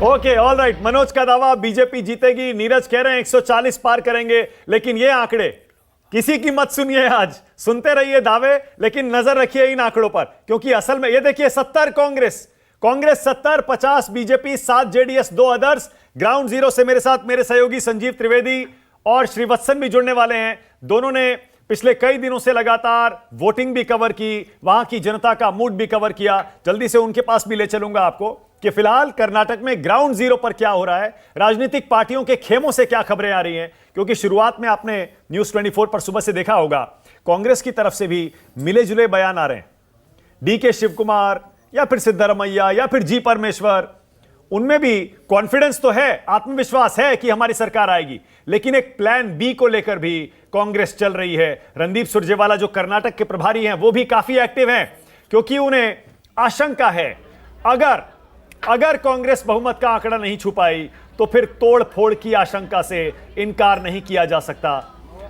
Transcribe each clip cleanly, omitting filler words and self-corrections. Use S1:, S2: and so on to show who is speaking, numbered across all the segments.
S1: Okay all right. Manoj का दावा BJP जीतेगी, नीरज कह रहे हैं 140 पार करेंगे, लेकिन ये आंकड़े किसी की मत सुनिए। आज सुनते रहिए दावे, लेकिन नजर रखिए इन आंकड़ों पर, क्योंकि असल में ये देखिए 70 Congress 70, 50 BJP, 7 JDS, 2 others. Ground zero से मेरे साथ मेरे सहयोगी संजीव त्रिवेदी और श्रीवत्सन भी जुड़ने वाले हैं। दोनों ने पिछले कई दिनों से लगातार वोटिंग भी कवर की, वहां की जनता का मूड भी कवर किया। जल्दी से उनके पास भी ले चलूंगा आपको कि फिलहाल कर्नाटक में ग्राउंड जीरो पर क्या हो रहा है, राजनीतिक पार्टियों के खेमों से क्या खबरें आ रही हैं। क्योंकि शुरुआत में आपने न्यूज 24 पर सुबह से देखा होगा, कांग्रेस की तरफ से भी मिले जुले बयान आ रहे हैं। डीके शिवकुमार या फिर सिद्धरमैया या फिर जी परमेश्वर, उनमें भी कॉन्फिडेंस तो है, आत्मविश्वास है कि हमारी सरकार आएगी, लेकिन एक प्लान बी को लेकर भी कांग्रेस चल रही है। रणदीप सुरजेवाला जो कर्नाटक के प्रभारी हैं, वो भी काफी एक्टिव हैं, क्योंकि उन्हें आशंका है अगर कांग्रेस बहुमत का आंकड़ा नहीं छू पाई तो फिर तोड़फोड़ की आशंका से इनकार नहीं किया जा सकता।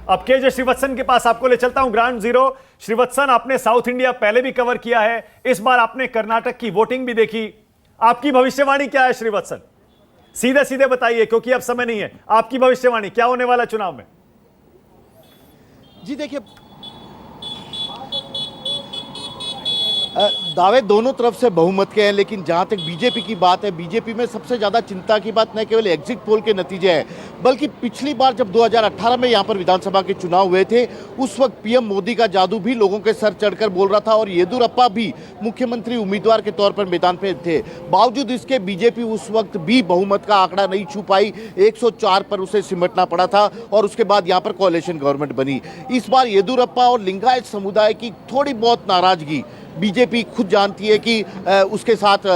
S1: अब के श्रीवत्सन के पास आपको ले चलता हूं ग्राउंड जीरो। श्रीवत्सन, आपने साउथ इंडिया पहले भी कवर किया है, इस बार आपने कर्नाटक की वोटिंग भी देखी, आपकी भविष्यवाणी क्या है श्रीवत्सन? सीधे सीधे बताइए, क्योंकि अब समय नहीं है। आपकी भविष्यवाणी क्या होने वाला चुनाव में?
S2: जी देखिए, दावे दोनों तरफ से बहुमत के हैं, लेकिन जहां तक बीजेपी की बात है, बीजेपी में सबसे ज़्यादा चिंता की बात न केवल एग्जिट पोल के नतीजे हैं, बल्कि पिछली बार जब 2018 में यहां पर विधानसभा के चुनाव हुए थे, उस वक्त पीएम मोदी का जादू भी लोगों के सर चढ़कर बोल रहा था और येदुरप्पा भी मुख्यमंत्री उम्मीदवार के तौर पर मैदान पे थे। बावजूद इसके बीजेपी उस वक्त भी बहुमत का आंकड़ा नहीं छू पाई, 104 पर उसे सिमटना पड़ा था और उसके बाद यहाँ पर कोalition गवर्नमेंट बनी। इस बार येदुरप्पा और लिंगायत समुदाय की थोड़ी बहुत नाराजगी बीजेपी खुद जानती है कि उसके साथ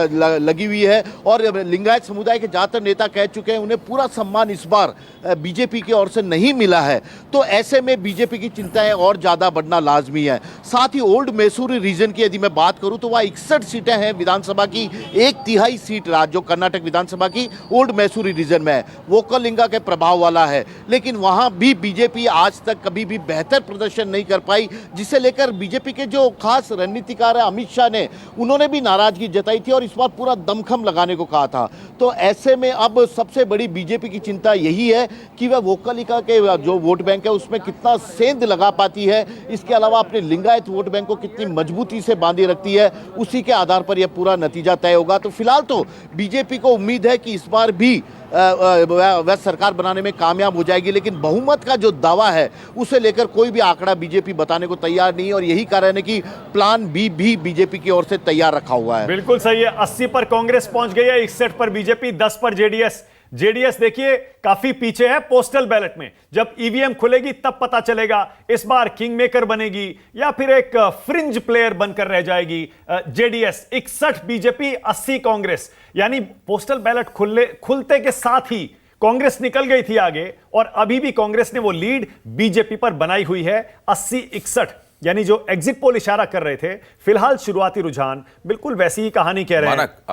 S2: लगी हुई है, और लिंगायत समुदाय के ज़्यादातर नेता कह चुके हैं उन्हें पूरा सम्मान इस बार बीजेपी की ओर से नहीं मिला है। तो ऐसे में बीजेपी की चिंताएं और ज़्यादा बढ़ना लाजमी है। साथ ही ओल्ड मैसूरी रीजन की यदि मैं बात करूं तो वह 61 सीटें हैं विधानसभा की, 1/3 सीट जो कर्नाटक विधानसभा की ओल्ड मैसूरी रीजन में है, वोकलिंगा के प्रभाव वाला है, लेकिन वहाँ भी बीजेपी आज तक कभी भी बेहतर प्रदर्शन नहीं कर पाई, जिसे लेकर बीजेपी के जो खास रणनीतिकार अमित शाह ने, उन्होंने भी नाराजगी जताई थी और इस बार पूरा दमखम लगाने को कहा था। तो ऐसे में अब सबसे बड़ी बीजेपी की चिंता यही है कि वह वोकलिका के जो वोट बैंक है उसमें कितना सेंध लगा पाती है, इसके अलावा अपने लिंगायत वोट बैंक को कितनी मजबूती से बांधे रखती है, उसी के आधार पर यह पूरा नतीजा तय होगा। तो फिलहाल तो बीजेपी को उम्मीद है कि इस बार भी वह सरकार बनाने में कामयाब हो जाएगी, लेकिन बहुमत का जो दावा है उसे लेकर कोई भी आंकड़ा बीजेपी बताने को तैयार नहीं है, और यही कारण है कि प्लान बी भी बीजेपी की ओर से तैयार रखा हुआ है।
S1: बिल्कुल सही है। 80 पर कांग्रेस पहुंच गई है, 61 पर बीजेपी, 10 पर जेडीएस देखिए काफी पीछे है पोस्टल बैलेट में। जब ईवीएम खुलेगी तब पता चलेगा इस बार किंग मेकर बनेगी या फिर एक फ्रिंज प्लेयर बनकर रह जाएगी जेडीएस। 61 बीजेपी, 80 कांग्रेस, यानी पोस्टल बैलेट खुलते के साथ ही कांग्रेस निकल गई थी आगे, और अभी भी कांग्रेस ने वो लीड बीजेपी पर बनाई हुई है 80-61, यानी जो एग्जिट पोल इशारा कर रहे थे। फिलहाल शुरुआती रुझान बिल्कुल वैसी ही कहानी कह रहे हैं।